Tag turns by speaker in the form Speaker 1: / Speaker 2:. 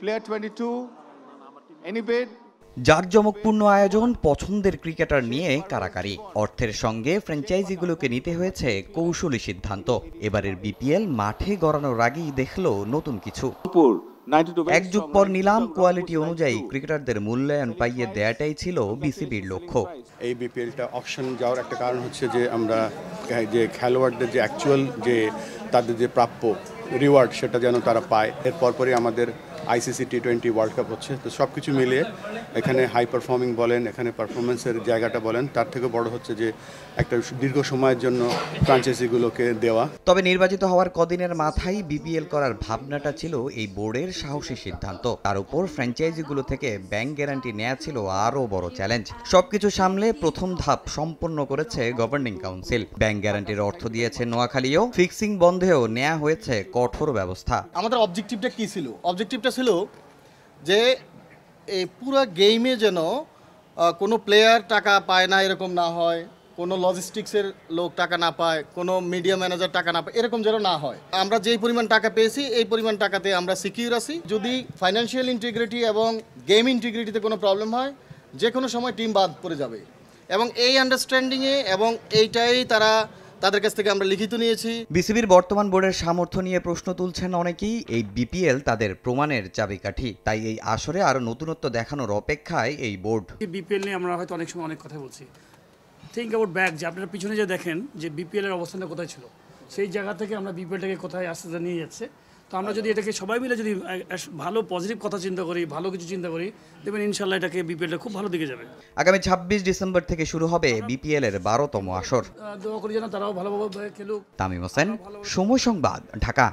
Speaker 1: Player 22, any bid?
Speaker 2: জাঁকজমকপূর্ণ আয়োজন, পছন্দের ক্রিকেটার নিয়ে কারাকারি, অর্থের সঙ্গে ফ্র্যাঞ্চাইজিগুলোকে নিতে হয়েছে কৌশলী সিদ্ধান্ত। এবারের বিপিএল মাঠে গড়ানোর আগেই দেখল নতুন কিছু। এক যুগ পর নিলাম, কোয়ালিটি অনুযায়ী ক্রিকেটারদের মূল্যায়ন পাইয়ে দেয়াটাই ছিল বিসিবির লক্ষ্য।
Speaker 3: এই বিপিএলটা অকশন যাওয়ার একটা কারণ হচ্ছে যে আমরা যে খেলোয়াড়দের যে অ্যাকচুয়াল যে তাদের যে প্রাপ্য রিওয়ার্ড সেটা যেন তারা পায়। এর পরপরই আমাদের ICC T20 ওয়ার্ল্ড কাপ হচ্ছে, তো সব কিছু মিলিয়ে এখানে হাই পারফর্মিং বলেন, এখানে পারফরমেন্সের জায়গাটা বলেন, তার থেকে বড় হচ্ছে যে একটা দীর্ঘ সময়ের জন্য ফ্র্যাঞ্চাইজিগুলোকে দেওয়া।
Speaker 2: তবে নির্বাচিত হওয়ার কদিনের মাথায় বিপিএল করার ভাবনাটা ছিল এই বোর্ডের সাহসী সিদ্ধান্ত। তার উপর ফ্র্যাঞ্চাইজিগুলো থেকে ব্যাংক গ্যারান্টি নেওয়া ছিল আরও বড় চ্যালেঞ্জ। সবকিছু সামলে প্রথম ধাপ সম্পন্ন করেছে গভর্নিং কাউন্সিল। ব্যাংক গ্যারান্টির অর্থ দিয়েছে নোয়াখালীও, ফিক্সিং বন্ধেও নেওয়া হয়েছে কঠোর ব্যবস্থা।
Speaker 4: আমাদের অবজেক্টিভটা কি ছিল? অবজেক্টিভটা ছিল যে এই পুরো গেমে যেন কোনো প্লেয়ার টাকা পায় না এরকম না হয়, কোনো লজিস্টিক্সের লোক টাকা না পায়, কোনো মিডিয়া ম্যানেজার টাকা না পায়, এরকম যেন না হয়। আমরা যেই পরিমাণ টাকা পেয়েছি এই পরিমাণ টাকাতে আমরা সিকিউর আছি। যদি ফাইন্যান্সিয়াল ইন্টিগ্রিটি এবং গেম ইন্টিগ্রিটিতে কোনো প্রবলেম হয়, যে কোনো সময় টিম বাদ পড়ে যাবে। এবং এই আন্ডারস্ট্যান্ডিংয়ে এবং এইটাই তাদের কাছ থেকে আমরা লিখিত নিয়েছি।
Speaker 2: বিসিবির বর্তমান বোর্ডের সামর্থ্য নিয়ে প্রশ্ন তুলছেন অনেকেই। এই বিপিএল তাদের প্রমাণের চাবিকাঠি, তাই এই আসরে আরো নতুনত্ব দেখানোর অপেক্ষায় এই বোর্ড।
Speaker 5: বিপিএল নিয়ে আমরা হয়তো অনেক সময় অনেক কথা বলছি। থিঙ্ক অ্যাবাউট ব্যাক, যে আপনারা পিছনে যে দেখেন যে বিপিএল এর অবস্থানটা কোথায় ছিল, সেই জায়গা থেকে আমরা বিপিএলটাকে কোথায় আস্তে আস্তে নিয়ে যাচ্ছে। তো আমরা যদি এটাকে সবাই মিলে যদি ভালো পজিটিভ কথা চিন্তা করি, ভালো কিছু চিন্তা করি, দেখবেন ইনশাল্লাহ এটাকে বিপিএলটা খুব ভালো দিকে যাবে।
Speaker 2: আগামী 26 ডিসেম্বর থেকে শুরু হবে বিপিএল এর 12তম আসর।
Speaker 5: দোয়া করি যেন তারাও ভালোভাবে খেলুক।
Speaker 2: তামিম হোসেন, সময় সংবাদ, ঢাকা।